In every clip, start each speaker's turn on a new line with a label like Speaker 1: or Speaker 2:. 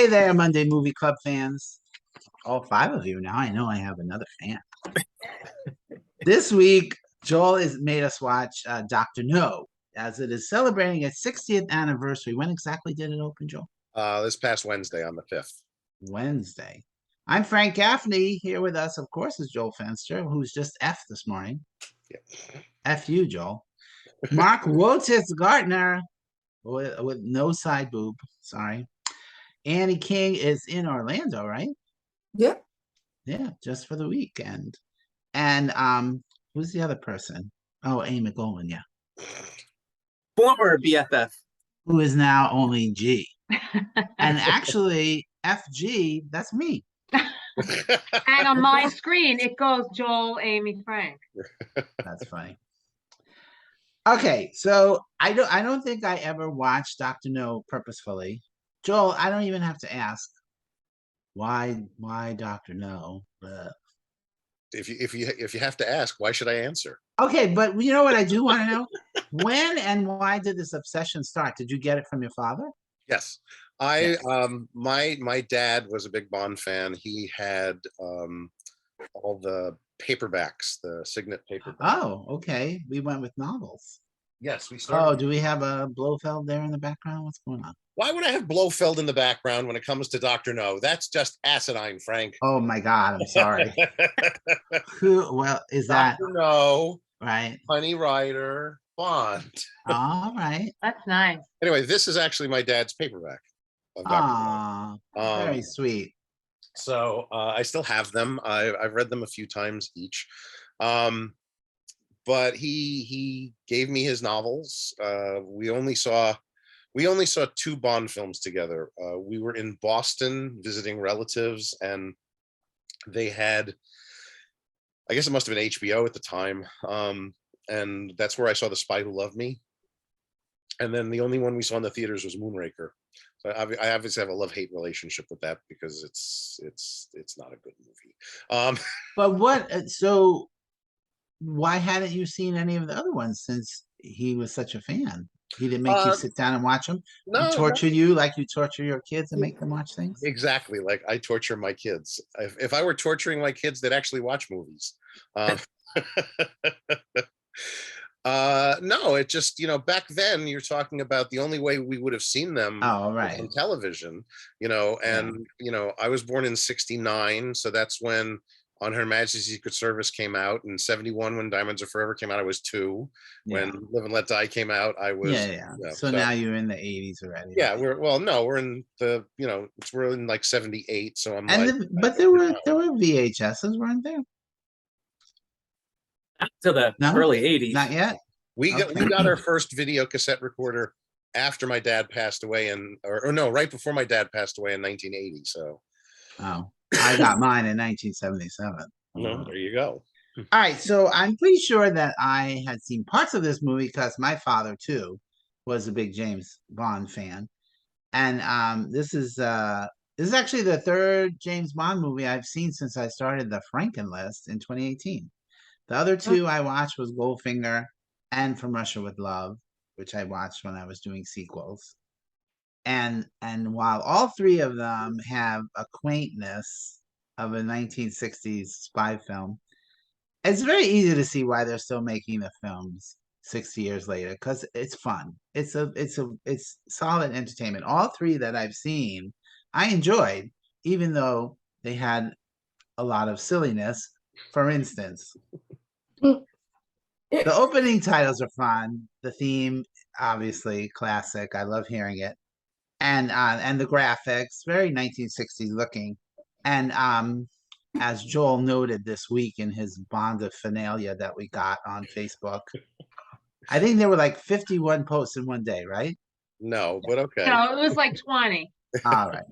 Speaker 1: Hey there, Monday Movie Club fans. All five of you. Now I know I have another fan. This week, Joel has made us watch Dr. No, as it is celebrating its 60th anniversary. When exactly did it open, Joel?
Speaker 2: This past Wednesday on the 5th.
Speaker 1: Wednesday. I'm Frank Gaffney. Here with us, of course, is Joel Fenster, who's just F this morning.
Speaker 2: Yeah.
Speaker 1: F you, Joel. Mark Wotis Gardner with no side boob. Sorry. Annie King is in Orlando, right?
Speaker 3: Yeah.
Speaker 1: Yeah, just for the weekend. And who's the other person? Oh, Amy McGowan, yeah.
Speaker 4: Former BFF.
Speaker 1: Who is now only G. And actually, FG, that's me.
Speaker 5: And on my screen, it goes Joel, Amy, Frank.
Speaker 1: That's funny. Okay, so I don't think I ever watched Dr. No purposefully. Joel, I don't even have to ask why Dr. No.
Speaker 2: If you have to ask, why should I answer?
Speaker 1: Okay, but you know what I do want to know? When and why did this obsession start? Did you get it from your father?
Speaker 2: Yes. My dad was a big Bond fan. He had all the paperbacks, the Signet paperbacks.
Speaker 1: Oh, okay. We went with novels.
Speaker 2: Yes, we started.
Speaker 1: Oh, do we have a Blofeld there in the background? What's going on?
Speaker 2: Why would I have Blofeld in the background when it comes to Dr. No? That's just asinine, Frank.
Speaker 1: Oh my God, I'm sorry. Well, is that
Speaker 2: Dr. No,
Speaker 1: right?
Speaker 2: Honey Rider, Bond.
Speaker 1: All right.
Speaker 5: That's nice.
Speaker 2: Anyway, this is actually my dad's paperback of Dr. No.
Speaker 1: Very sweet.
Speaker 2: So I still have them. I've read them a few times each. But he gave me his novels. We only saw two Bond films together. We were in Boston visiting relatives, and they had, I guess it must have been HBO at the time. And that's where I saw The Spy Who Loved Me. And then the only one we saw in the theaters was Moonraker. So I obviously have a love-hate relationship with that because it's not a good movie.
Speaker 1: But what? So why hadn't you seen any of the other ones since he was such a fan? He didn't make you sit down and watch them?
Speaker 2: No,
Speaker 1: he tortured you like you torture your kids and make them watch things?
Speaker 2: Exactly, like I torture my kids. If I were torturing my kids, they'd actually watch movies. No, it just, back then you're talking about the only way we would have seen them on television, and, I was born in 1969. So that's when On Her Majesty's Secret Service came out. In 1971, when Diamonds Are Forever came out, I was 2. When Live and Let Die came out, I was.
Speaker 1: So now you're in the 80s already.
Speaker 2: Yeah, we're in the, we're in like 1978. So I'm
Speaker 1: but there were VHSs, weren't there?
Speaker 4: To the early 80s.
Speaker 1: Not yet.
Speaker 2: We got our first video cassette recorder after my dad passed away, right before my dad passed away in 1980. So,
Speaker 1: I got mine in 1977.
Speaker 2: There you go.
Speaker 1: All right, so I'm pretty sure that I had seen parts of this movie because my father too was a big James Bond fan, and this is actually the third James Bond movie I've seen since I started the Franken list in 2018. The other two I watched was Goldfinger and From Russia with Love, which I watched when I was doing sequels. And while all three of them have a quaintness of a 1960s spy film, it's very easy to see why they're still making the films 60 years later, because it's fun. It's solid entertainment. All three that I've seen, I enjoyed, even though they had a lot of silliness. For instance, the opening titles are fun. The theme, obviously, classic. I love hearing it. And the graphics, very 1960s looking. And as Joel noted this week in his Bondaphernalia that we got on Facebook, I think there were like 51 posts in one day, right?
Speaker 2: No, but okay.
Speaker 5: No, it was like 20.
Speaker 1: All right.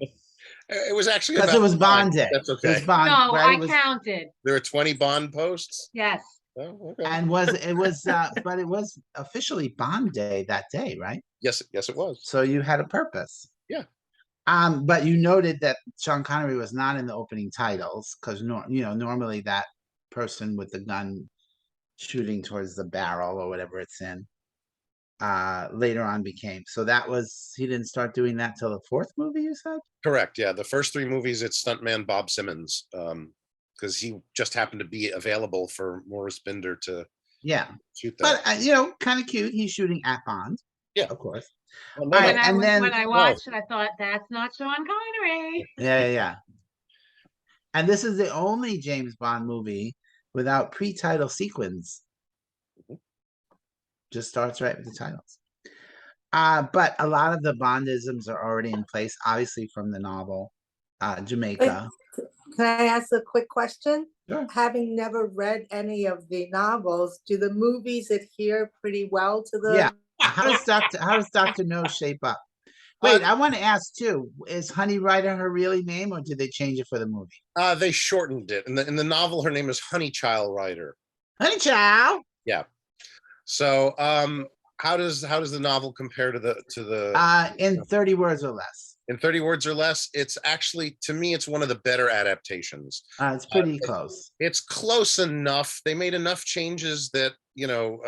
Speaker 2: It was actually
Speaker 1: because it was Bond Day.
Speaker 2: That's okay.
Speaker 5: No, I counted.
Speaker 2: There were 20 Bond posts.
Speaker 5: Yes.
Speaker 2: Oh, okay.
Speaker 1: And but it was officially Bond Day that day, right?
Speaker 2: Yes, it was.
Speaker 1: So you had a purpose.
Speaker 2: Yeah.
Speaker 1: But you noted that Sean Connery was not in the opening titles because normally that person with the gun shooting towards the barrel or whatever it's in later on became. So that was, he didn't start doing that till the fourth movie, you said?
Speaker 2: Correct. Yeah, the first three movies, it's stuntman Bob Simmons, because he just happened to be available for Morris Binder to
Speaker 1: Yeah.
Speaker 2: shoot that.
Speaker 1: But you know, kind of cute. He's shooting at Bond.
Speaker 2: Yeah.
Speaker 1: Of course.
Speaker 2: Well,
Speaker 1: All right,
Speaker 5: When I,
Speaker 1: and then
Speaker 5: when I watched it, I thought, that's not Sean Connery.
Speaker 1: yeah. And this is the only James Bond movie without pre-title sequence. Just starts right with the titles. But a lot of the Bondisms are already in place, obviously from the novel, Jamaica.
Speaker 3: Can I ask a quick question?
Speaker 1: Sure.
Speaker 3: Having never read any of the novels, do the movies adhere pretty well to the?
Speaker 1: Yeah. How does Dr. No shape up? Wait, I want to ask too, is Honey Rider her really name, or did they change it for the movie?
Speaker 2: They shortened it. In the novel, her name is Honey Child Rider.
Speaker 1: Honey Child.
Speaker 2: Yeah. So how does the novel compare to the
Speaker 1: In 30 words or less?
Speaker 2: In 30 words or less? It's actually, to me, it's one of the better adaptations.
Speaker 1: It's pretty close.
Speaker 2: It's close enough. They made enough changes that, you know,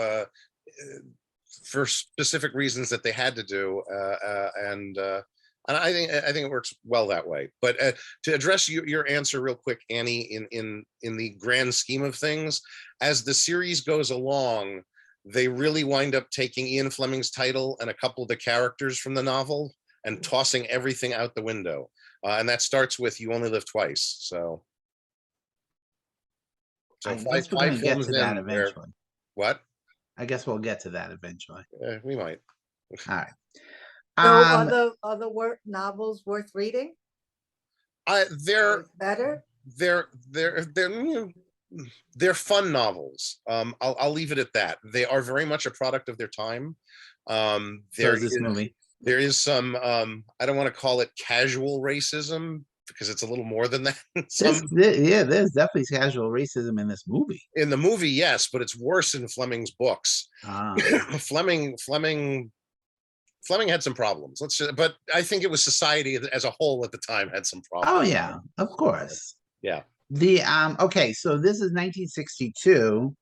Speaker 2: for specific reasons that they had to do, and I think it works well that way. But to address your answer real quick, Annie, in the grand scheme of things, as the series goes along, they really wind up taking Ian Fleming's title and a couple of the characters from the novel and tossing everything out the window, and that starts with "You Only Live Twice." So
Speaker 1: I guess we're going to get to that eventually.
Speaker 2: What?
Speaker 1: I guess we'll get to that eventually.
Speaker 2: We might.
Speaker 1: All right.
Speaker 3: So other novels worth reading?
Speaker 2: They're
Speaker 3: better.
Speaker 2: They're fun novels. I'll leave it at that. They are very much a product of their time. There is some I don't want to call it casual racism, because it's a little more than that.
Speaker 1: There's definitely casual racism in this movie.
Speaker 2: In the movie, yes, but it's worse in Fleming's books. Fleming had some problems. But I think it was society as a whole at the time had some problems.
Speaker 1: Oh yeah, of course.
Speaker 2: Yeah.
Speaker 1: Okay, so this is 1962,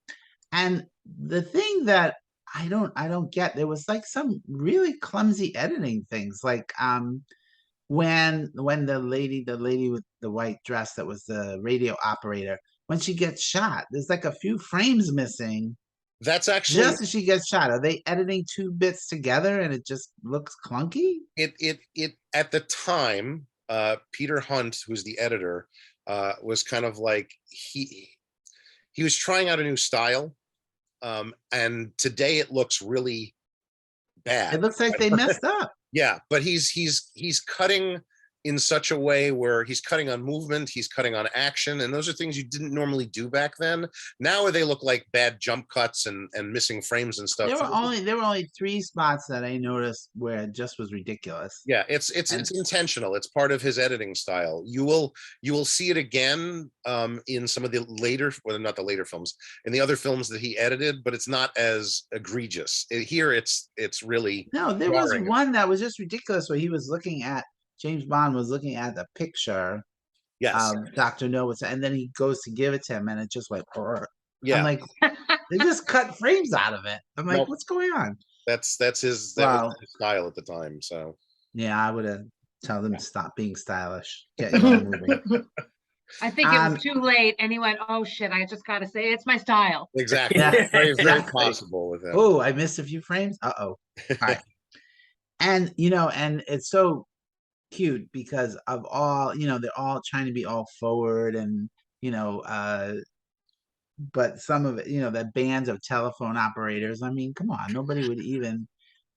Speaker 1: and the thing that I don't get, there was like some really clumsy editing things, like when the lady with the white dress that was the radio operator, when she gets shot, there's like a few frames missing.
Speaker 2: That's actually
Speaker 1: just as she gets shot. Are they editing two bits together and it just looks clunky?
Speaker 2: It at the time, Peter Hunt, who's the editor, was kind of like he was trying out a new style, and today it looks really bad.
Speaker 1: It looks like they messed up.
Speaker 2: Yeah, but he's cutting in such a way where he's cutting on movement, he's cutting on action, and those are things you didn't normally do back then. Now they look like bad jump cuts and missing frames and stuff.
Speaker 1: There were only 3 spots that I noticed where it just was ridiculous.
Speaker 2: Yeah, it's intentional. It's part of his editing style. You will see it again in some of the later, well, not the later films, in the other films that he edited, but it's not as egregious. Here it's really
Speaker 1: no. There was one that was just ridiculous where he was looking at. James Bond was looking at the picture.
Speaker 2: Yes.
Speaker 1: Dr. No, and then he goes to give it to him, and it just went.
Speaker 2: Yeah.
Speaker 1: I'm like, they just cut frames out of it. I'm like, what's going on?
Speaker 2: That's his was his style at the time. So
Speaker 1: yeah, I would have told them to stop being stylish. Get your own movie.
Speaker 5: I think it was too late, and he went, "Oh shit! I just got to say, it's my style."
Speaker 2: Exactly.
Speaker 1: Yeah,
Speaker 2: very possible with him.
Speaker 1: Oh, I missed a few frames. All right. And and it's so cute because of all, they're all trying to be all forward, and but some of it, the bands of telephone operators, I mean, come on, nobody would even.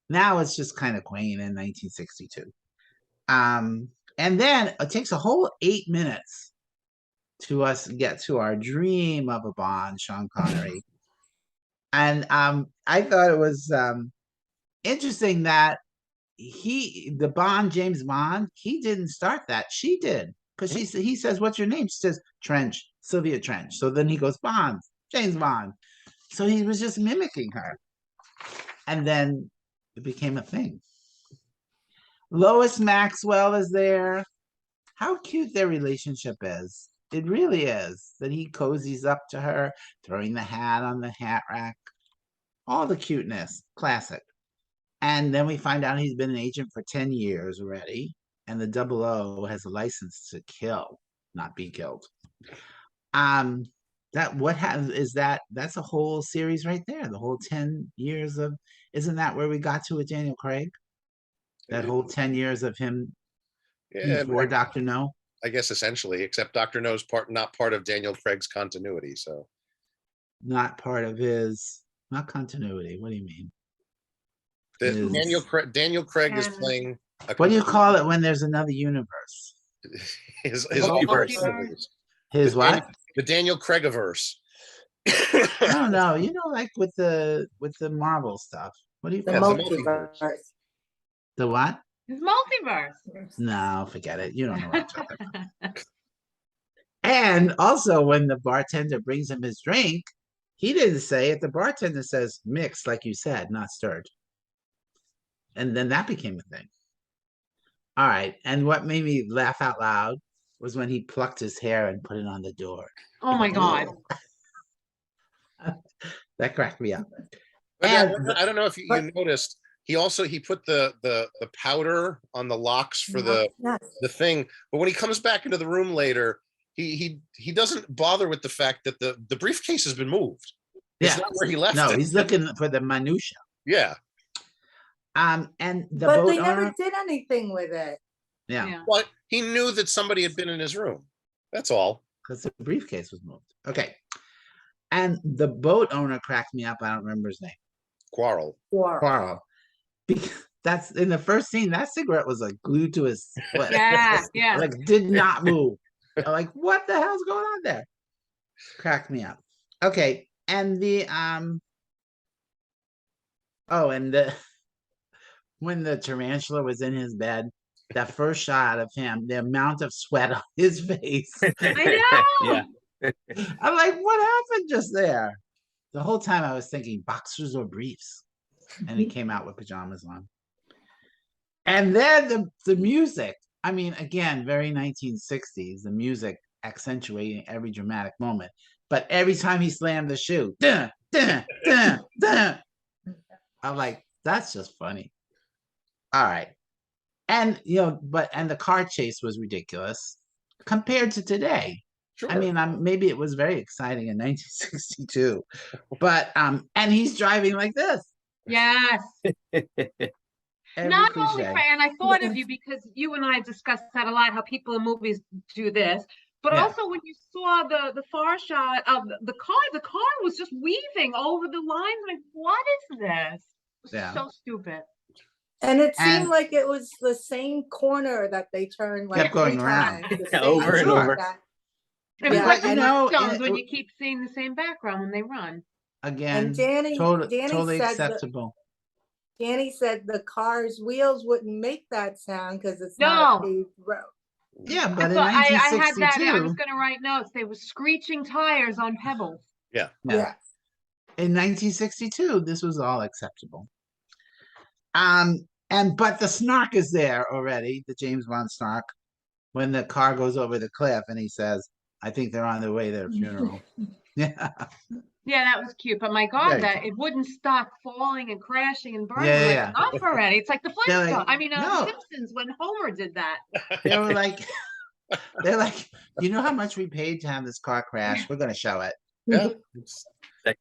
Speaker 1: Now it's just kind of quaint in 1962. And then it takes a whole 8 minutes to us get to our dream of a Bond, Sean Connery. And I thought it was interesting that the Bond, James Bond, he didn't start that. She did. Because he says, "What's your name?" She says, "Trench, Sylvia Trench." So then he goes, "Bond, James Bond." So he was just mimicking her. And then it became a thing. Lois Maxwell is there. How cute their relationship is. It really is. That he cozies up to her, throwing the hat on the hat rack. All the cuteness. Classic. And then we find out he's been an agent for 10 years already. And the 00 has a license to kill, not be killed. That what happens is that's a whole series right there. The whole 10 years of, isn't that where we got to with Daniel Craig? That whole 10 years of him
Speaker 2: Yeah,
Speaker 1: before Dr. No?
Speaker 2: I guess essentially, except Dr. No's not part of Daniel Craig's continuity. So
Speaker 1: Not part of his, not continuity. What do you mean? Is-
Speaker 2: Daniel Craig is
Speaker 5: And-
Speaker 2: playing.
Speaker 1: What do you call it when there's another universe?
Speaker 2: his
Speaker 4: Multiverse.
Speaker 2: multiverse.
Speaker 1: His
Speaker 2: The
Speaker 1: what?
Speaker 2: The Daniel Craigiverse.
Speaker 1: I don't know. You know, like with the Marvel stuff. What do you
Speaker 3: The
Speaker 2: Yeah,
Speaker 1: call
Speaker 2: the
Speaker 1: it?
Speaker 3: multiverse.
Speaker 1: The what?
Speaker 5: His multiverse.
Speaker 1: No, forget it. You don't know what I'm talking about. And also, when the bartender brings him his drink, he didn't say it. The bartender says mixed, like you said, not stirred. And then that became a thing. All right. And what made me laugh out loud was when he plucked his hair and put it on the door.
Speaker 5: Oh my God.
Speaker 1: That cracked me up.
Speaker 2: But
Speaker 1: And
Speaker 2: I don't know if you noticed. He put the powder on the locks for the thing. But when he comes back into the room later, he doesn't bother with the fact that the briefcase has been moved. It's
Speaker 1: yeah,
Speaker 2: not where he left
Speaker 1: no,
Speaker 2: it.
Speaker 1: he's looking for the minutia.
Speaker 2: Yeah.
Speaker 1: And the
Speaker 3: But
Speaker 1: boat
Speaker 3: they never
Speaker 1: owner,
Speaker 3: did anything with it.
Speaker 1: yeah,
Speaker 5: Yeah.
Speaker 2: But he knew that somebody had been in his room. That's all.
Speaker 1: because the briefcase was moved. Okay. And the boat owner cracked me up. I don't remember his name.
Speaker 2: Quarrel.
Speaker 1: Quarrel. Because that's in the first scene, that cigarette was like glued to his foot.
Speaker 5: Yeah, yeah.
Speaker 1: Like did not move. I'm like, what the hell's going on there? Cracked me up. Okay. And the when the tarantula was in his bed, that first shot of him, the amount of sweat on his face.
Speaker 5: I know.
Speaker 4: Yeah.
Speaker 1: I'm like, what happened just there? The whole time I was thinking boxers or briefs. And he came out with pajamas on. And then the music. I mean, again, very 1960s, the music accentuating every dramatic moment. But every time he slammed the shoe, dun, dun, dun, dun, I'm like, that's just funny. All right. And and the car chase was ridiculous compared to today.
Speaker 2: Sure.
Speaker 1: I mean, maybe it was very exciting in 1962, but and he's driving like this.
Speaker 5: Yes.
Speaker 1: Every
Speaker 5: Not only,
Speaker 1: cliche.
Speaker 5: and I thought of you because you and I discussed that a lot, how people in movies do this. But
Speaker 1: Yeah.
Speaker 5: also when you saw the far shot of the car was just weaving over the lines. Like, what is this? It was
Speaker 1: Yeah.
Speaker 5: so stupid.
Speaker 3: And it
Speaker 1: And-
Speaker 3: seemed like it was the same corner that they turned like
Speaker 1: Kept going
Speaker 3: 3
Speaker 1: around.
Speaker 3: times, the same
Speaker 4: Over and
Speaker 3: shot
Speaker 4: over.
Speaker 3: that-
Speaker 5: It was
Speaker 3: Yeah,
Speaker 5: like
Speaker 3: and-
Speaker 5: the Flintstones
Speaker 1: and
Speaker 5: when
Speaker 1: it-
Speaker 5: you keep seeing the same background when they run.
Speaker 1: Again,
Speaker 3: Danny
Speaker 1: totally
Speaker 3: said that-
Speaker 1: acceptable.
Speaker 3: Danny said the car's wheels wouldn't make that sound because it's
Speaker 5: No.
Speaker 3: not a paved road.
Speaker 1: Yeah,
Speaker 5: I
Speaker 1: but in
Speaker 5: thought- I had that. I
Speaker 1: 1962,
Speaker 5: was going to write notes. They were screeching tires on pebbles.
Speaker 1: yeah.
Speaker 3: Yeah.
Speaker 1: In 1962, this was all acceptable. But the snark is there already, the James Bond snark, when the car goes over the cliff and he says, I think they're on their way to their funeral. Yeah.
Speaker 5: Yeah, that was cute. But my God,
Speaker 1: Very
Speaker 5: that
Speaker 1: cute.
Speaker 5: it wouldn't stop falling and crashing and burning.
Speaker 1: Yeah,
Speaker 5: Like,
Speaker 1: yeah.
Speaker 5: enough already. It's like the
Speaker 1: They're like,
Speaker 5: Flintstones. I mean,
Speaker 1: no.
Speaker 5: Simpsons when Homer did that.
Speaker 1: They were like, they're like, you know how much we paid to have this car crash? We're going to show it.
Speaker 2: Yeah.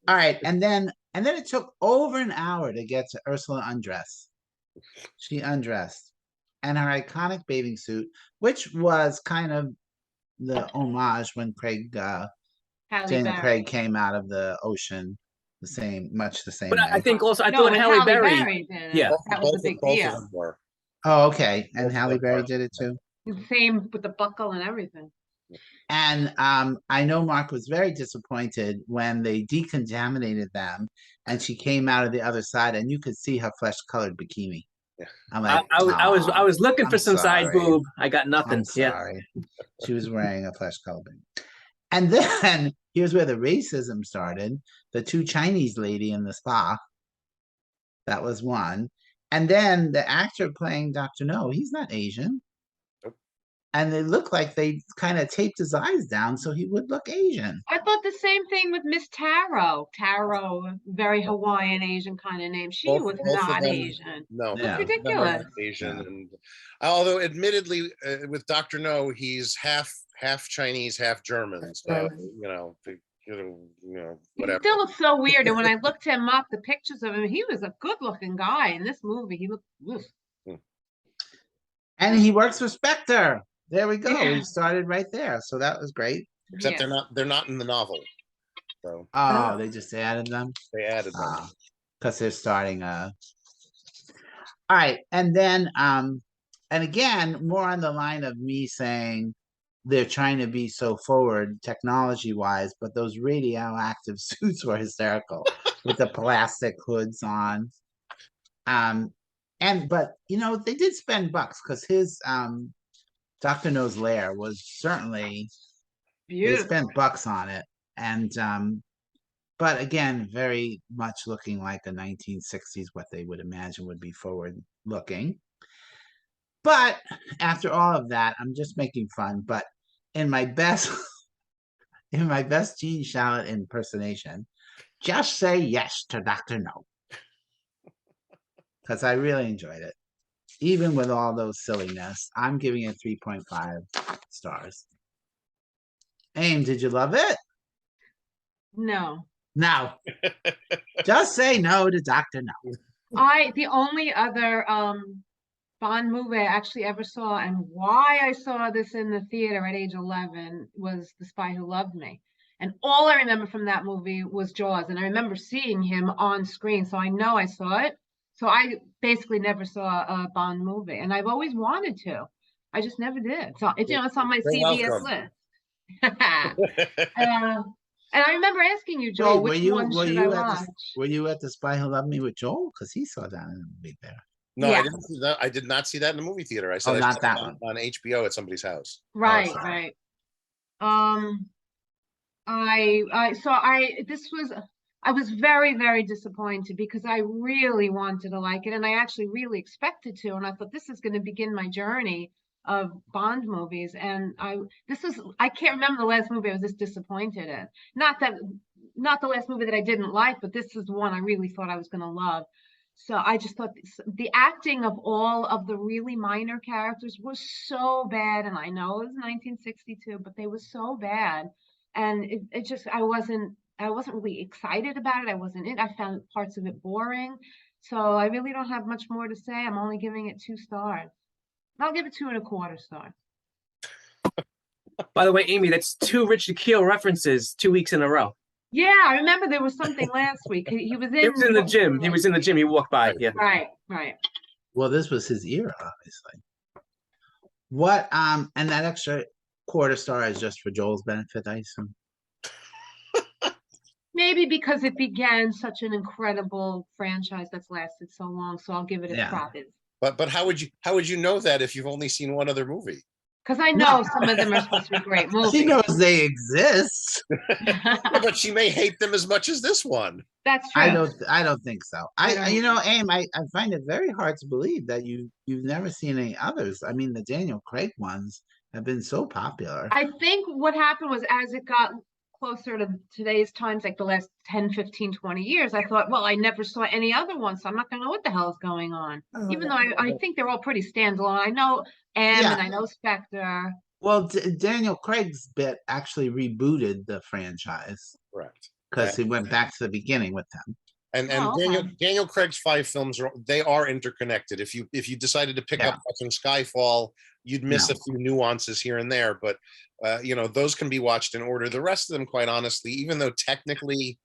Speaker 1: All right. And then it took over an hour to get to Ursula undress. She undressed. And her iconic bathing suit, which was kind of the homage when
Speaker 5: Halle
Speaker 1: Daniel
Speaker 5: Berry.
Speaker 1: Craig came out of the ocean, much the same
Speaker 4: But
Speaker 1: way.
Speaker 4: I think also I
Speaker 5: No,
Speaker 4: thought
Speaker 5: and
Speaker 4: Halle Berry.
Speaker 5: did it.
Speaker 4: Yeah.
Speaker 5: That was a big
Speaker 2: both
Speaker 5: deal.
Speaker 2: of them were.
Speaker 1: Oh, okay. And
Speaker 2: Both of
Speaker 1: Halle
Speaker 2: them
Speaker 1: Berry
Speaker 2: were.
Speaker 1: did it too.
Speaker 5: The same with the buckle and everything.
Speaker 1: And I know Mark was very disappointed when they decontaminated them and she came out of the other side and you could see her flesh-colored bikini.
Speaker 2: Yeah.
Speaker 1: I'm like,
Speaker 4: I was looking for
Speaker 1: I'm
Speaker 4: some side
Speaker 1: sorry.
Speaker 4: boob. I got nothing.
Speaker 1: I'm
Speaker 4: Yeah.
Speaker 1: sorry. She was wearing a flesh-colored bikini. And then here's where the racism started. The 2 Chinese lady in the spa. That was one. And then the actor playing Dr. No, he's not Asian.
Speaker 2: Nope.
Speaker 1: and it looked like they kind of taped his eyes down so he would look Asian.
Speaker 5: I thought the same thing with Miss Taro. Taro, very Hawaiian Asian kind of name. She was
Speaker 2: Both of
Speaker 5: not
Speaker 2: them,
Speaker 5: Asian.
Speaker 2: no,
Speaker 1: Yeah.
Speaker 2: both of them are not
Speaker 5: Ridiculous.
Speaker 2: Asian,
Speaker 1: Yeah.
Speaker 2: and although admittedly, with Dr. No, he's half Chinese, half German. So
Speaker 5: He
Speaker 2: whatever.
Speaker 5: still looks so weird. And when I looked him up, the pictures of him, he was a good-looking guy. In this movie, he looked. Ugh.
Speaker 1: And he works for Spectre. There we go.
Speaker 5: Yeah.
Speaker 1: We started right there. So that was great.
Speaker 2: Except
Speaker 5: Yeah.
Speaker 2: they're not in the novel. So
Speaker 1: Oh, they just added them.
Speaker 2: they added them.
Speaker 1: Because they're starting all right. And then and again, more on the line of me saying they're trying to be so forward technology wise, but those radioactive suits were hysterical with the plastic hoods on. But they did spend bucks because his Dr. No's lair was certainly they
Speaker 5: Beautiful.
Speaker 1: spent bucks on it. And but again, very much looking like a 1960s, what they would imagine would be forward looking. But after all of that, I'm just making fun. But in my best Gene Shalit impersonation, just say yes to Dr. No. Because I really enjoyed it. Even with all those silliness, I'm giving it 3.5 stars. Aim, did you love it?
Speaker 5: No.
Speaker 1: No. Just say no to Dr. No.
Speaker 5: The only other Bond movie I actually ever saw, and why I saw this in the theater at age 11, was The Spy Who Loved Me. And all I remember from that movie was Jaws. And I remember seeing him on screen. So I know I saw it. So I basically never saw a Bond movie. And I've always wanted to. I just never did. So it's on my
Speaker 2: You're
Speaker 5: CBS
Speaker 2: welcome.
Speaker 5: list. And I remember asking you, Joel,
Speaker 1: Wait,
Speaker 5: which one should I watch?
Speaker 1: Were you at The Spy Who Loved Me with Joel? Because he saw that in the movie there.
Speaker 2: No,
Speaker 5: Yeah.
Speaker 2: I didn't see that. I did not see that in the movie theater. I said
Speaker 1: Oh,
Speaker 2: I
Speaker 1: not
Speaker 2: saw
Speaker 1: that
Speaker 2: it
Speaker 1: one.
Speaker 2: on HBO at somebody's house.
Speaker 5: Right,
Speaker 1: sorry.
Speaker 5: right. I was very, very disappointed because I really wanted to like it, and I actually really expected to, and I thought this is going to begin my journey of Bond movies. And I can't remember the last movie I was this disappointed in. Not the last movie that I didn't like, but this is the one I really thought I was going to love. So I just thought the acting of all of the really minor characters was so bad. And I know it was 1962, but they were so bad. And I wasn't really excited about it. I found parts of it boring. So I really don't have much more to say. I'm only giving it 2 stars. I'll give it 2.25 stars.
Speaker 4: By the way, Amy, that's 2 Richard Kiel references 2 weeks in a row.
Speaker 5: Yeah, I remember there was something last week. He was
Speaker 4: He was in the gym. He was in the gym. He walked by. Yeah.
Speaker 5: Right, right.
Speaker 1: Well, this was his era, obviously. What and that extra quarter star is just for Joel's benefit, I assume.
Speaker 5: Maybe because it began such an incredible franchise that's lasted so long. So I'll give it its props.
Speaker 2: But how would you know that if you've only seen one other movie?
Speaker 5: Because I know some of them are supposed to be great movies.
Speaker 1: She knows they exist.
Speaker 2: Yeah, but she may hate them as much as this one.
Speaker 5: That's true.
Speaker 1: I don't think so. Aim, I find it very hard to believe that you've never seen any others. I mean, the Daniel Craig ones have been so popular.
Speaker 5: I think what happened was as it got closer to today's times, like the last 10, 15, 20 years, I thought, well, I never saw any other ones, so I'm not going to know what the hell is going on. Even though I think they're all pretty standalone. I know and I know Spectre.
Speaker 1: Well, Daniel Craig's bit actually rebooted the franchise.
Speaker 2: Correct.
Speaker 1: Because he went back to the beginning with them.
Speaker 2: And
Speaker 5: okay.
Speaker 2: Daniel Craig's 5 films are interconnected. If you decided to pick up watching Skyfall, you'd miss a few nuances here and there, but those can be watched in order. The rest of them, quite honestly, even though technically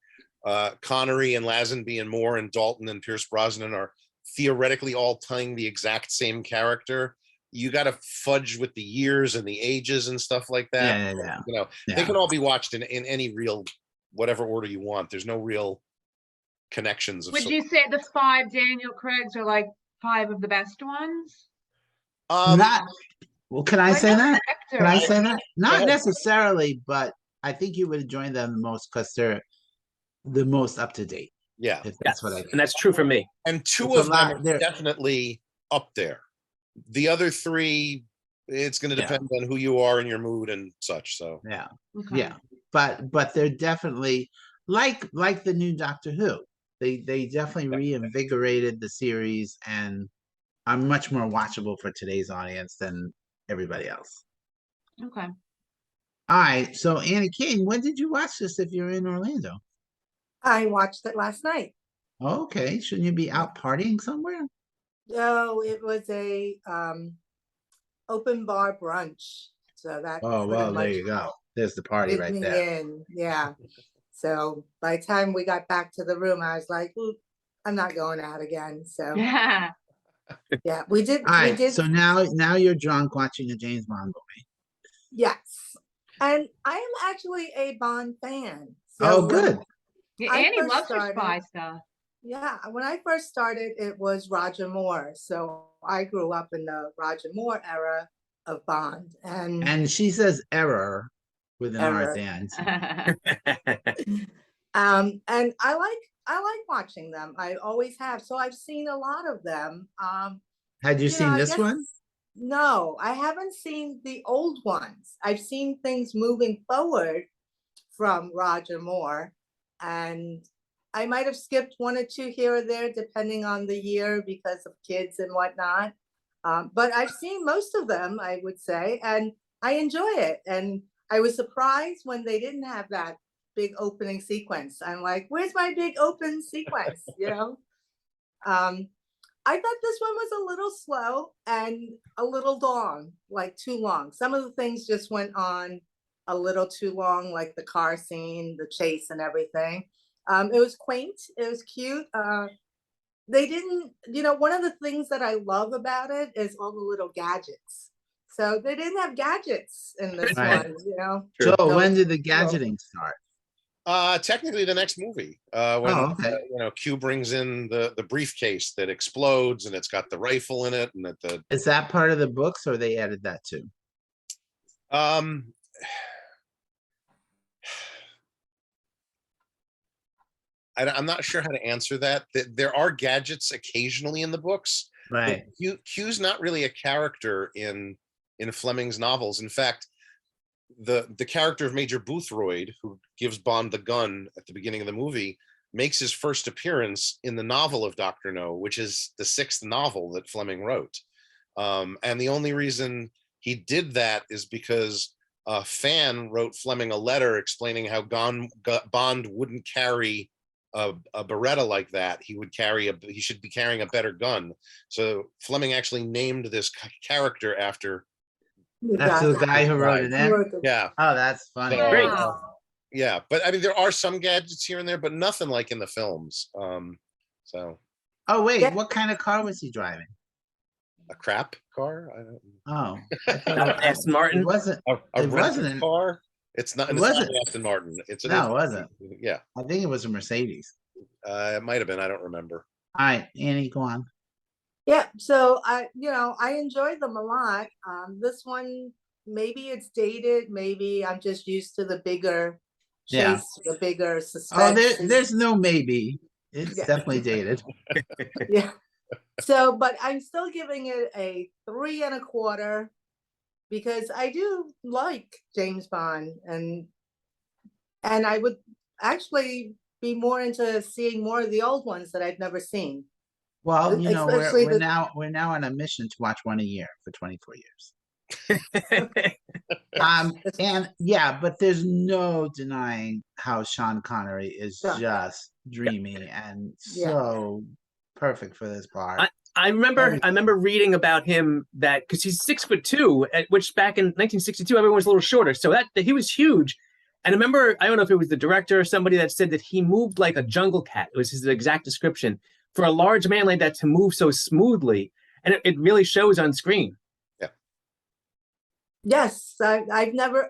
Speaker 2: Connery and Lazenby and Moore and Dalton and Pierce Brosnan are theoretically all playing the exact same character, you got to fudge with the years and the ages and stuff like that. They can all be watched in any real whatever order you want. There's no real connections.
Speaker 5: Would you say the 5 Daniel Craigs are like 5 of the best ones?
Speaker 1: Can I say that? Can I say that? Not
Speaker 2: ahead.
Speaker 1: Necessarily, but I think you would enjoy them the most because they're the most up to date.
Speaker 2: Yeah,
Speaker 1: if that's what I think.
Speaker 4: And that's true for me.
Speaker 2: And 2
Speaker 1: It's
Speaker 2: of
Speaker 1: a lot
Speaker 2: them are
Speaker 1: there.
Speaker 2: definitely up there. The other 3, it's going to
Speaker 1: Yeah.
Speaker 2: depend on who you are and your mood and such. So
Speaker 1: Yeah,
Speaker 5: Okay.
Speaker 1: yeah. But they're definitely like the new Doctor Who. They definitely reinvigorated the series and are much more watchable for today's audience than everybody else.
Speaker 5: Okay.
Speaker 1: All right. So Annie King, when did you watch this if you're in Orlando?
Speaker 3: I watched it last night.
Speaker 1: Okay. Shouldn't you be out partying somewhere?
Speaker 3: No, it was a open bar brunch. So that
Speaker 1: Oh,
Speaker 3: pretty
Speaker 1: well, there
Speaker 3: much
Speaker 1: you go. There's the party
Speaker 3: did
Speaker 1: right
Speaker 3: me
Speaker 1: there.
Speaker 3: in. Yeah. So by the time we got back to the room, I was like, "Oop, I'm not going out again." So
Speaker 5: Yeah.
Speaker 3: yeah, we did.
Speaker 1: All
Speaker 3: We
Speaker 1: right.
Speaker 3: did.
Speaker 1: So now you're drunk watching a James Bond movie.
Speaker 3: Yes. And I am actually a Bond fan.
Speaker 1: Oh,
Speaker 3: So
Speaker 1: good.
Speaker 5: Yeah,
Speaker 3: I
Speaker 5: Annie
Speaker 3: first
Speaker 5: loves her
Speaker 3: started-
Speaker 5: spy stuff.
Speaker 3: yeah, when I first started, it was Roger Moore. So I grew up in the Roger Moore era of Bond, and
Speaker 1: And she says error with an R at
Speaker 3: Error.
Speaker 1: the end.
Speaker 3: and I like watching them. I always have. So I've seen a lot of them.
Speaker 1: Had you
Speaker 3: know,
Speaker 1: seen
Speaker 3: I
Speaker 1: this
Speaker 3: guess-
Speaker 1: one?
Speaker 3: No, I haven't seen the old ones. I've seen things moving forward from Roger Moore, and I might have skipped one or two here or there, depending on the year because of kids and whatnot. But I've seen most of them, I would say, and I enjoy it. And I was surprised when they didn't have that big opening sequence. I'm like, where's my big open sequence? You know? I thought this one was a little slow and a little long, like too long. Some of the things just went on a little too long, like the car scene, the chase and everything. It was quaint, it was cute. They didn't, one of the things that I love about it is all the little gadgets. So they didn't have gadgets in this
Speaker 1: Right.
Speaker 3: one.
Speaker 1: So
Speaker 3: No,
Speaker 1: when did the
Speaker 3: no.
Speaker 1: gadgeting start?
Speaker 2: technically the next movie, when
Speaker 1: Oh, okay.
Speaker 2: Q brings in the briefcase that explodes and it's got the rifle in it, and that the
Speaker 1: Is that part of the books or they added that too?
Speaker 2: I'm not sure how to answer that. There are gadgets occasionally in the books,
Speaker 1: Right.
Speaker 2: but Q's not really a character in Fleming's novels. In fact, the character of Major Boothroyd, who gives Bond the gun at the beginning of the movie, makes his first appearance in the novel of Dr. No, which is the 6th novel that Fleming wrote. And the only reason he did that is because a fan wrote Fleming a letter explaining how Bond wouldn't carry a Beretta like that. He should be carrying a better gun. So Fleming actually named this character after.
Speaker 1: That's the guy who wrote it in?
Speaker 2: Yeah.
Speaker 1: Oh, that's funny.
Speaker 2: So,
Speaker 4: Great.
Speaker 2: yeah, but I mean, there are some gadgets here and there, but nothing like in the films. So
Speaker 1: Oh, wait,
Speaker 3: Yeah.
Speaker 1: what kind of car was he driving?
Speaker 2: a crap car, I don't,
Speaker 1: Oh, I thought
Speaker 4: Aston
Speaker 1: it
Speaker 4: Martin.
Speaker 1: wasn't.
Speaker 2: a
Speaker 1: It
Speaker 2: rental
Speaker 1: wasn't.
Speaker 2: car. It's not.
Speaker 1: It
Speaker 2: It's not
Speaker 1: wasn't.
Speaker 2: an Aston Martin.
Speaker 1: No, it wasn't.
Speaker 2: Yeah,
Speaker 1: I think it was a Mercedes.
Speaker 2: it might have been. I don't remember.
Speaker 1: All right, Annie, go on.
Speaker 3: Yeah, so I enjoyed them a lot. This one, maybe it's dated, maybe I'm just used to the bigger
Speaker 1: Yeah.
Speaker 3: chase, the bigger
Speaker 1: Oh,
Speaker 3: suspense.
Speaker 1: there's no maybe. It's
Speaker 3: Yeah.
Speaker 1: definitely dated.
Speaker 3: Yeah. So, but I'm still giving it a 3.25 because I do like James Bond, and I would actually be more into seeing more of the old ones that I've never seen.
Speaker 1: Well,
Speaker 3: Especially
Speaker 1: we're
Speaker 3: the-
Speaker 1: we're now on a mission to watch one a year for 24 years.
Speaker 3: Yes.
Speaker 1: And yeah, but there's no denying how Sean Connery is
Speaker 3: Yeah.
Speaker 1: just dreamy and
Speaker 3: Yeah.
Speaker 1: so perfect for this part.
Speaker 4: I remember reading about him that because he's 6'2", which back in 1962 everyone was a little shorter, so that he was huge. And I remember, I don't know if it was the director or somebody that said that he moved like a jungle cat. It was his exact description for a large man like that to move so smoothly, and it really shows on screen.
Speaker 3: Yes, I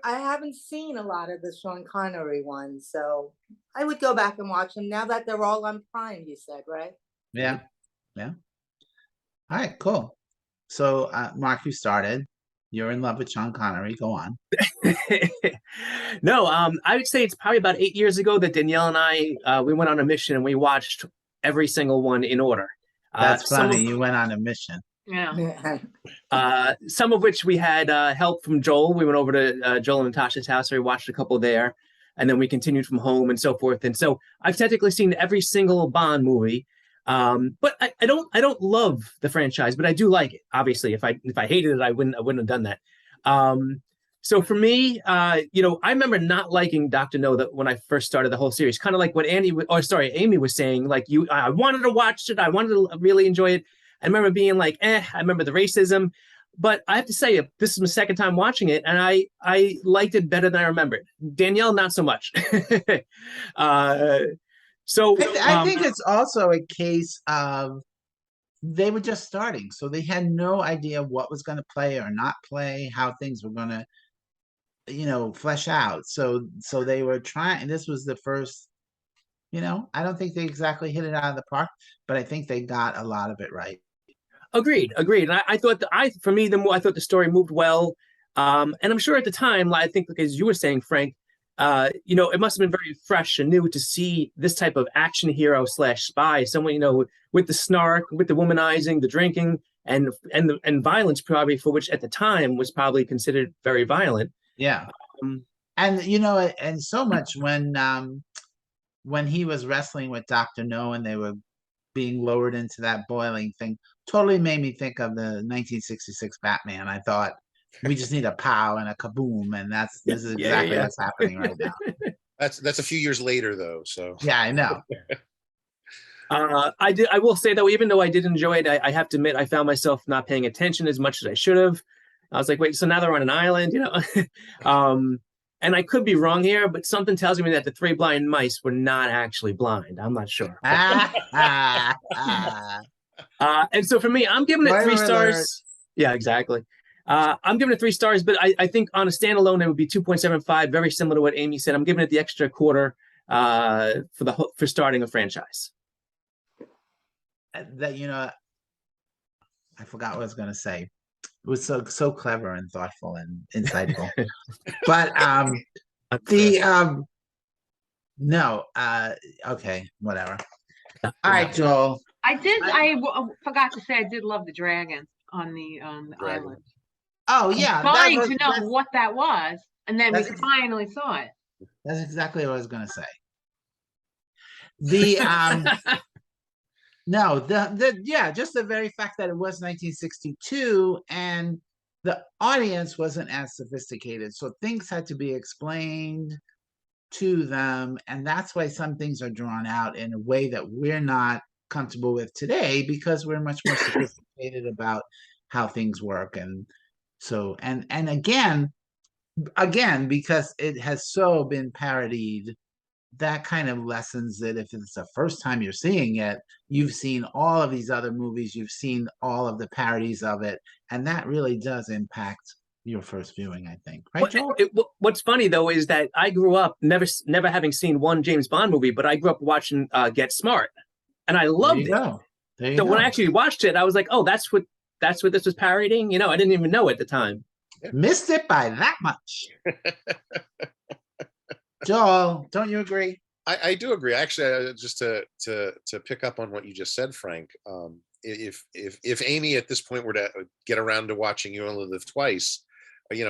Speaker 3: haven't seen a lot of the Sean Connery ones, so I would go back and watch them now that they're all on Prime, you said, right?
Speaker 1: Yeah. Yeah. All right, cool. So Mark, you started. You're in love with Sean Connery. Go on.
Speaker 4: No, I would say it's probably about 8 years ago that Danielle and I we went on a mission and we watched every single one in order.
Speaker 1: That's
Speaker 4: some
Speaker 1: funny.
Speaker 4: of-
Speaker 1: You went on a mission.
Speaker 5: Yeah.
Speaker 4: Some of which we had help from Joel. We went over to Joel and Natasha's house, so we watched a couple there, and then we continued from home and so forth. And so I've technically seen every single Bond movie, but I don't love the franchise, but I do like it. Obviously, if I hated it, I wouldn't have done that. So for me, I remember not liking Doctor No that when I first started the whole series, kind of like what Amy was saying. Like I wanted to watch it, I wanted to really enjoy it. I remember being like, I remember the racism, but I have to say, this is my second time watching it, and I liked it better than I remembered. Danielle, not so much.
Speaker 1: I think it's also a case of they were just starting, so they had no idea what was going to play or not play, how things were going to, flesh out. So they were trying. This was the first. I don't think they exactly hit it out of the park, but I think they got a lot of it right.
Speaker 4: Agreed. And I thought for me, I thought the story moved well. And I'm sure at the time, I think, as you were saying, Frank, it must have been very fresh and new to see this type of action hero / spy, someone, with the snark, with the womanizing, the drinking, and violence, probably, for which at the time was probably considered very violent.
Speaker 1: Yeah. And and so much when he was wrestling with Dr. No and they were being lowered into that boiling thing, totally made me think of the 1966 Batman. I thought we just need a pow and a kaboom, and this is exactly what's happening right now.
Speaker 2: That's a few years later though, so
Speaker 1: yeah, I know.
Speaker 4: I will say though, even though I did enjoy it, I have to admit I found myself not paying attention as much as I should have. I was like, wait, so now they're on an island, and I could be wrong here, but something tells me that the three blind mice were not actually blind. I'm not sure. And so for me, I'm giving it 3 stars. Alert. Yeah, exactly. I'm giving it 3 stars, but I think on a standalone, it would be 2.75, very similar to what Amy said. I'm giving it the extra quarter for starting a franchise.
Speaker 1: That, I forgot what I was going to say. It was so clever and thoughtful and insightful. But okay, whatever. All right, Joel.
Speaker 5: I forgot to say I did love the dragon on the island.
Speaker 1: Oh yeah,
Speaker 5: trying to know what that was, and then we finally saw it.
Speaker 1: That's exactly what I was going to say. The No, just the very fact that it was 1962 and the audience wasn't as sophisticated, so things had to be explained to them, and that's why some things are drawn out in a way that we're not comfortable with today, because we're much more sophisticated about how things work. And so and again, because it has so been parodied, that kind of lessens that if it's the first time you're seeing it, you've seen all of these other movies, you've seen all of the parodies of it, and that really does impact your first viewing, I think. Right, Joel?
Speaker 4: What's funny though is that I grew up never having seen one James Bond movie, but I grew up watching Get Smart, and I loved it. So when I actually watched it, I was like, oh, that's what this was parodying. I didn't even know at the time.
Speaker 1: Missed it by that much. Joel, don't you agree?
Speaker 2: I do agree. Actually, just to pick up on what you just said, Frank. If Amy at this point were to get around to watching You Only Live Twice,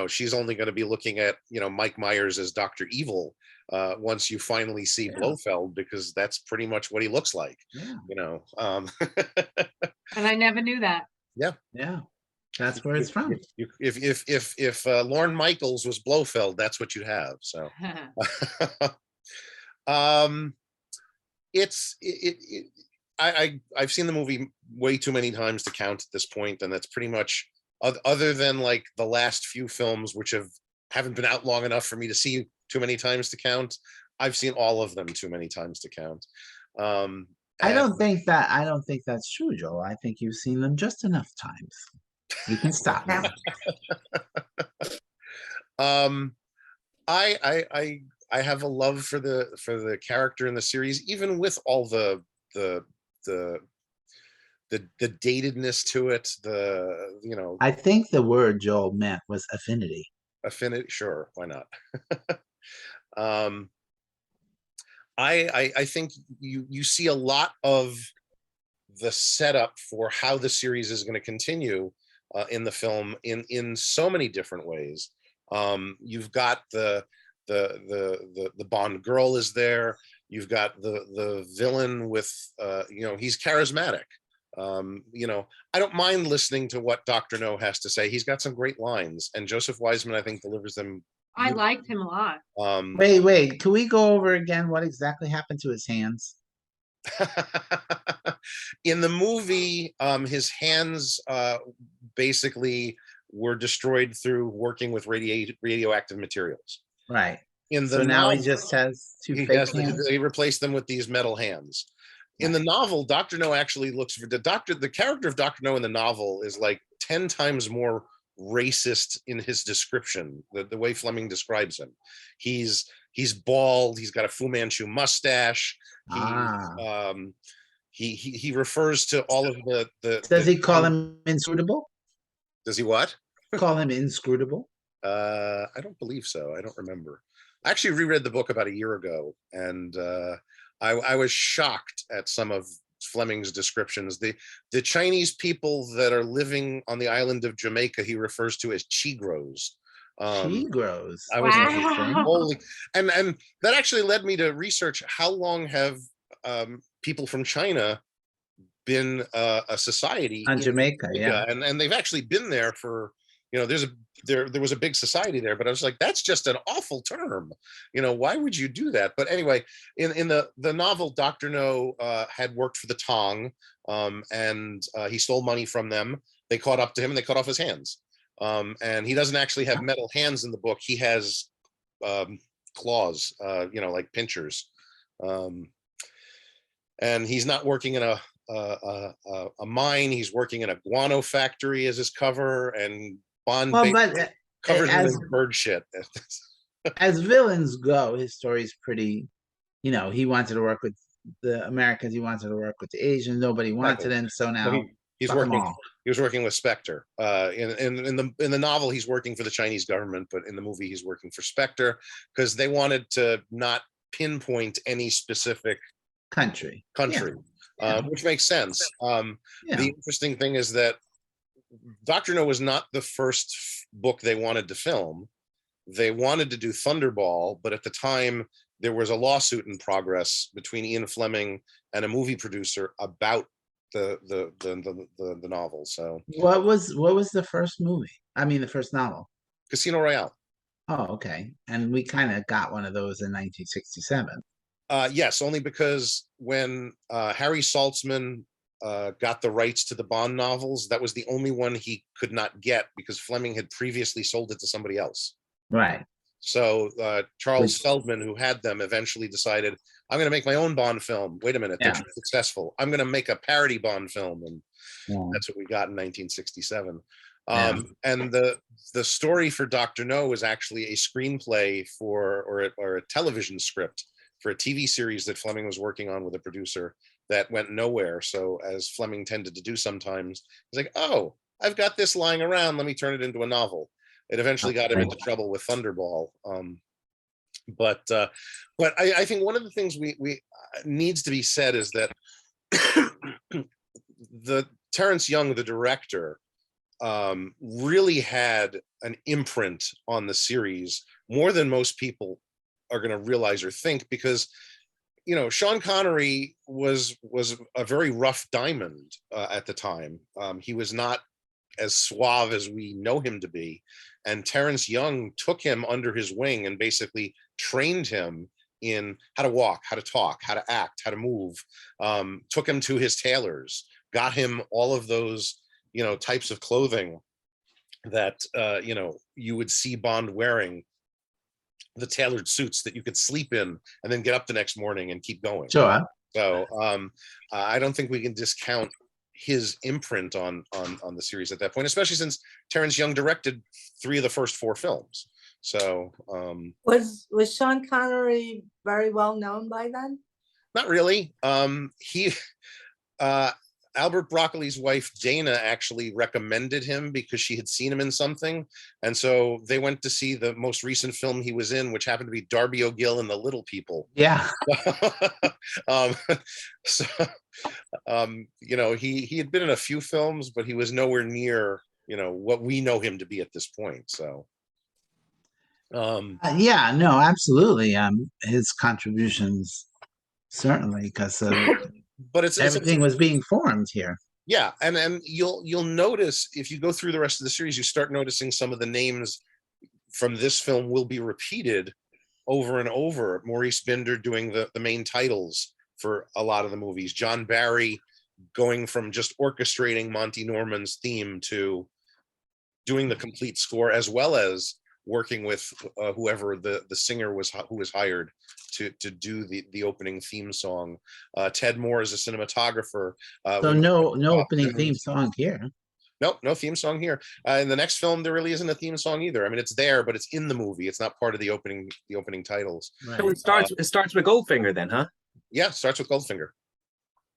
Speaker 2: she's only going to be looking at Mike Myers as Dr. Evil once you finally see Blofeld, because that's pretty much what he looks like.
Speaker 1: Yeah.
Speaker 5: And I never knew that.
Speaker 1: Yeah. That's where it's from.
Speaker 2: If Lorne Michaels was Blofeld, that's what you'd have. So, I've seen the movie way too many times to count at this point, and that's pretty much other than like the last few films, which haven't been out long enough for me to see too many times to count. I've seen all of them too many times to count.
Speaker 1: I don't think that's true, Joel. I think you've seen them just enough times. You can stop now.
Speaker 2: I have a love for the character in the series, even with all the datedness to it.
Speaker 1: I think the word Joel meant was affinity.
Speaker 2: Affinity, sure, why not? I think you see a lot of the setup for how the series is going to continue in the film in so many different ways. You've got the Bond girl is there. You've got the villain with he's charismatic. I don't mind listening to what Dr. No has to say. He's got some great lines, and Joseph Wiseman, I think, delivers them.
Speaker 5: I liked him a lot.
Speaker 1: Wait, can we go over again what exactly happened to his hands?
Speaker 2: In the movie, his hands basically were destroyed through working with radioactive materials.
Speaker 1: Right.
Speaker 2: In the
Speaker 1: So now he
Speaker 2: novel,
Speaker 1: just has two fake hands.
Speaker 2: he replaced them with these metal hands. In the novel, Dr. No actually looks for the character of Dr. No in the novel is like 10 times more racist in his description, the way Fleming describes him. He's bald, he's got a Fu Manchu mustache. He refers to all of the
Speaker 1: Does he call him inscrutable?
Speaker 2: Does he what?
Speaker 1: Call him inscrutable?
Speaker 2: I don't believe so. I don't remember. I actually reread the book about a year ago, and I was shocked at some of Fleming's descriptions. The Chinese people that are living on the island of Jamaica, he refers to as Chigros.
Speaker 1: Chigros.
Speaker 2: I was
Speaker 5: Wow.
Speaker 2: holy, and that actually led me to research how long have people from China been a society
Speaker 1: On
Speaker 2: in
Speaker 1: Jamaica, yeah.
Speaker 2: and they've actually been there for there was a big society there, but I was like, that's just an awful term. Why would you do that? But anyway, in the novel, Dr. No had worked for the Tong, and he stole money from them. They caught up to him and they cut off his hands. And he doesn't actually have metal hands in the book. He has claws, like pinchers. And he's not working in a mine. He's working in a guano factory as his cover, and Bond covers him in bird shit.
Speaker 1: As villains go, his story's pretty, he wanted to work with the Americans, he wanted to work with the Asians, nobody wanted him, so now
Speaker 2: he's working. He was working with Spectre. In the novel, he's working for the Chinese government, but in the movie, he's working for Spectre because they wanted to not pinpoint any specific
Speaker 1: country,
Speaker 2: which makes sense. The interesting thing is that Dr. No was not the first book they wanted to film. They wanted to do Thunderball, but at the time there was a lawsuit in progress between Ian Fleming and a movie producer about the novel. So
Speaker 1: what was the first movie? I mean, the first novel?
Speaker 2: Casino Royale.
Speaker 1: Oh, okay. And we kind of got one of those in 1967.
Speaker 2: Yes, only because when Harry Saltzman got the rights to the Bond novels, that was the only one he could not get because Fleming had previously sold it to somebody else.
Speaker 1: Right.
Speaker 2: So Charles Feldman, who had them, eventually decided, I'm going to make my own Bond film. Wait a minute, they're too successful. I'm going to make a parody Bond film. And that's what we got in 1967. And the story for Dr. No was actually a screenplay or a television script for a TV series that Fleming was working on with a producer that went nowhere. So as Fleming tended to do sometimes, he's like, oh, I've got this lying around. Let me turn it into a novel. It eventually got him into trouble with Thunderball. But I think one of the things we needs to be said is that the Terrence Young, the director, really had an imprint on the series more than most people are going to realize or think, because Sean Connery was a very rough diamond at the time. He was not as suave as we know him to be, and Terrence Young took him under his wing and basically trained him in how to walk, how to talk, how to act, how to move. Took him to his tailors, got him all of those types of clothing that you would see Bond wearing, the tailored suits that you could sleep in and then get up the next morning and keep going.
Speaker 1: Sure.
Speaker 2: So I don't think we can discount his imprint on the series at that point, especially since Terrence Young directed 3 of the first 4 films. So
Speaker 3: was Sean Connery very well known by then?
Speaker 2: not really. Albert Broccoli's wife Dana actually recommended him because she had seen him in something, and so they went to see the most recent film he was in, which happened to be Darby O'Gill and the Little People.
Speaker 1: Yeah.
Speaker 2: um, so, you know, he had been in a few films, but he was nowhere near, you know, what we know him to be at this point. So,
Speaker 1: Yeah, no, absolutely. His contributions certainly because
Speaker 2: but it's
Speaker 1: everything was being formed here.
Speaker 2: yeah, and you'll notice if you go through the rest of the series, you start noticing some of the names from this film will be repeated over and over. Maurice Binder doing the main titles for a lot of the movies. John Barry going from just orchestrating Monty Norman's theme to doing the complete score, as well as working with whoever the singer was who was hired to do the opening theme song. Ted Moore is a cinematographer.
Speaker 1: So no opening theme song here.
Speaker 2: Nope, no theme song here. In the next film, there really isn't a theme song either. I mean, it's there, but it's in the movie. It's not part of the opening titles.
Speaker 4: So
Speaker 1: Right.
Speaker 4: it starts with Goldfinger then, huh?
Speaker 2: Yeah, starts with Goldfinger.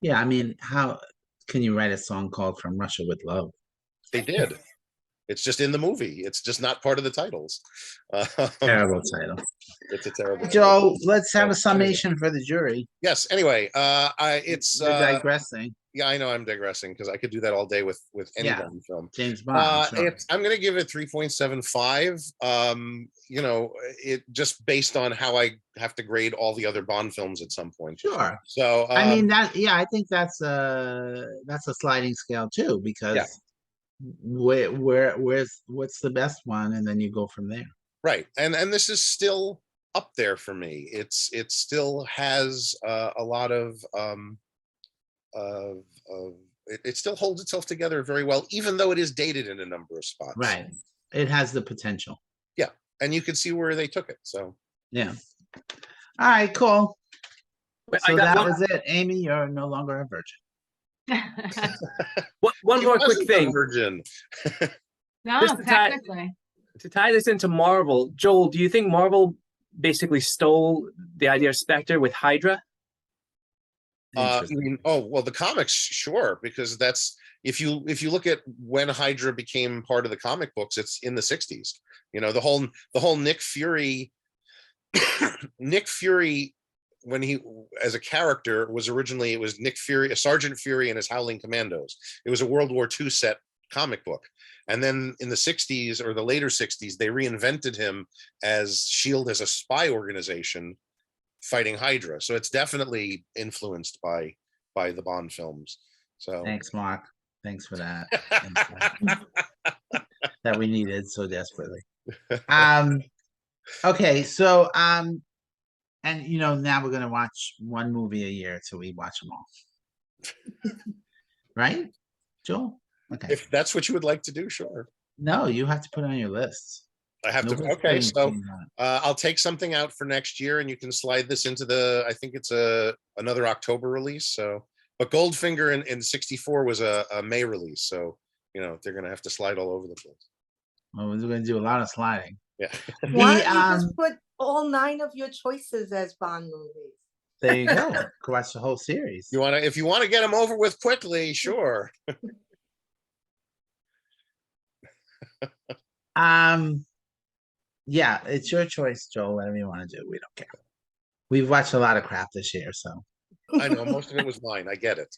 Speaker 1: Yeah, I mean, how can you write a song called From Russia with Love?
Speaker 2: They did. It's just in the movie. It's just not part of the titles.
Speaker 1: Terrible title.
Speaker 2: It's a terrible title.
Speaker 1: Joe, let's have a summation for the jury.
Speaker 2: Yes. Anyway,
Speaker 1: You're digressing.
Speaker 2: yeah, I know I'm digressing because I could do that all day with any
Speaker 1: Yeah.
Speaker 2: Bond film.
Speaker 1: James Bond. sure.
Speaker 2: I'm going to give it 3.75. You know, it just based on how I have to grade all the other Bond films at some point.
Speaker 1: Sure.
Speaker 2: So
Speaker 1: I mean I think that's a sliding scale too, because
Speaker 2: Yeah.
Speaker 1: what's the best one, and then you go from there.
Speaker 2: right, and this is still up there for me. It still has a lot of it still holds itself together very well, even though it is dated in a number of spots.
Speaker 1: Right. It has the potential.
Speaker 2: Yeah, and you can see where they took it. So
Speaker 1: Yeah. All right, cool.
Speaker 4: Wait,
Speaker 1: So
Speaker 4: I got
Speaker 1: that
Speaker 4: one,
Speaker 1: was it. Amy, you're no longer a virgin.
Speaker 4: one
Speaker 2: He
Speaker 4: more quick
Speaker 2: wasn't a
Speaker 4: thing
Speaker 2: virgin.
Speaker 5: No,
Speaker 4: Just to tie-
Speaker 5: technically.
Speaker 4: to tie this into Marvel. Joel, do you think Marvel basically stole the idea of Spectre with Hydra?
Speaker 2: I
Speaker 1: Interesting.
Speaker 2: mean, oh well, the comics, sure, because that's if you look at when Hydra became part of the comic books, it's in the 60s. You know, the whole Nick Fury Nick Fury, when he as a character was originally, it was Nick Fury, a Sergeant Fury and his Howling Commandos. It was a World War II set comic book. And then in the 60s or the later 60s, they reinvented him as SHIELD as a spy organization fighting Hydra. So it's definitely influenced by the Bond films. So
Speaker 1: Thanks, Mark. Thanks for that. That we needed so desperately. Okay, so and you know, now we're gonna watch one movie a year till we watch them all. Right, Joel? Okay.
Speaker 2: if that's what you would like to do, sure.
Speaker 1: No, you have to put it on your list.
Speaker 2: I have to.
Speaker 1: Nobody's
Speaker 2: Okay,
Speaker 1: putting
Speaker 2: so
Speaker 1: things on.
Speaker 2: I'll take something out for next year, and you can slide this into I think it's another October release. So, but Goldfinger in '64 was a May release, so you know they're gonna have to slide all over the place.
Speaker 1: Well, we're gonna do a lot of sliding.
Speaker 2: Yeah.
Speaker 3: Why
Speaker 1: The,
Speaker 3: don't you just put all 9 of your choices as Bond movies?
Speaker 1: There you go. Go watch the whole series.
Speaker 2: If you want to get them over with quickly, sure.
Speaker 1: Yeah, it's your choice, Joel. Whatever you want to do, we don't care. We've watched a lot of crap this year, so
Speaker 2: I know most of it was mine. I get it.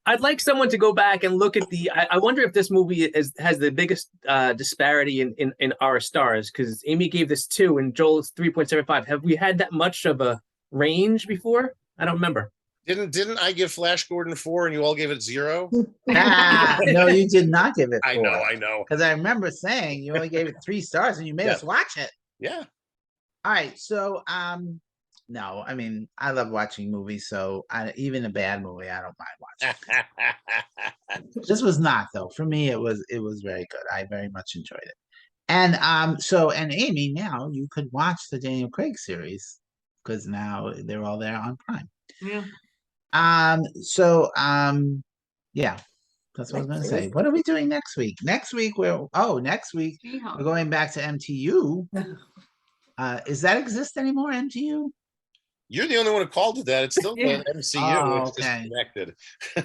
Speaker 4: I'd like someone to go back and look at I wonder if this movie has the biggest disparity in our stars, because Amy gave this 2 and Joel's 3.75. Have we had that much of a range before? I don't remember.
Speaker 2: Didn't I give Flash Gordon 4 and you all gave it 0?
Speaker 1: no, you did not give it.
Speaker 2: I know.
Speaker 1: Because I remember saying you only gave it 3 stars and you made
Speaker 2: Yeah.
Speaker 1: us watch it.
Speaker 2: Yeah.
Speaker 1: All right, so no, I mean I love watching movies, so even a bad movie I don't mind watching. This was not though. For me, it was very good. I very much enjoyed it. And and Amy, now you could watch the Daniel Craig series because now they're all there on Prime.
Speaker 5: Yeah.
Speaker 1: Yeah, that's what I was gonna
Speaker 3: Next
Speaker 1: say.
Speaker 3: week.
Speaker 1: What are we doing next week? Next week we're
Speaker 5: She-Hulk.
Speaker 1: going back to MTU. Does that exist anymore, MTU?
Speaker 2: You're the only one who called it that. It's still
Speaker 5: Yeah.
Speaker 2: the MCU.
Speaker 1: Oh,
Speaker 2: It's
Speaker 1: okay.
Speaker 2: disconnected.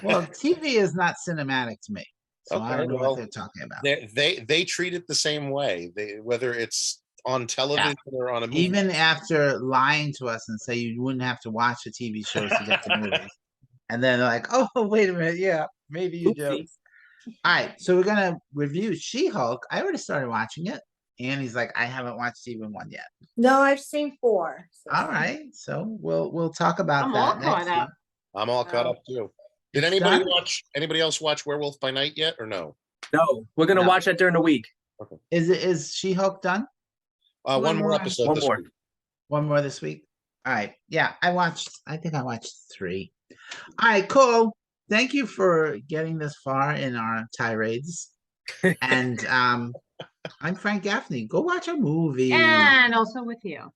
Speaker 1: Well, TV is not cinematic to me, so I
Speaker 2: Okay,
Speaker 1: don't know
Speaker 2: well,
Speaker 1: what they're talking about.
Speaker 2: They treat it the same way. Whether it's on television or on a movie.
Speaker 1: Even after lying to us and say you wouldn't have to watch the TV shows to get the movies, and then they're like, "Oh, wait a minute, yeah, maybe you do."
Speaker 4: Oopsie.
Speaker 1: All right, so we're gonna review She-Hulk. I already started watching it, and he's like, "I haven't watched even one yet."
Speaker 3: No, I've seen 4. so-
Speaker 1: All right, so we'll talk about
Speaker 5: I'm
Speaker 1: that
Speaker 5: all
Speaker 1: next
Speaker 5: caught
Speaker 1: time.
Speaker 5: up.
Speaker 2: I'm all caught
Speaker 3: Oh.
Speaker 2: up too. Did
Speaker 1: It's
Speaker 2: anybody
Speaker 1: done?
Speaker 2: watch? Anybody else watch Werewolf by Night yet, or no?
Speaker 4: No, we're gonna
Speaker 1: No.
Speaker 4: watch that during the week.
Speaker 1: Is She-Hulk done?
Speaker 2: One
Speaker 5: One
Speaker 2: more
Speaker 5: more.
Speaker 2: episode
Speaker 4: One
Speaker 2: this
Speaker 4: more.
Speaker 2: week.
Speaker 1: One more this week. All right. Yeah, I think I watched 3. All right, cool. Thank you for getting this far in our tirades. And I'm Frank Gaffney. Go watch a movie.
Speaker 5: And also with you.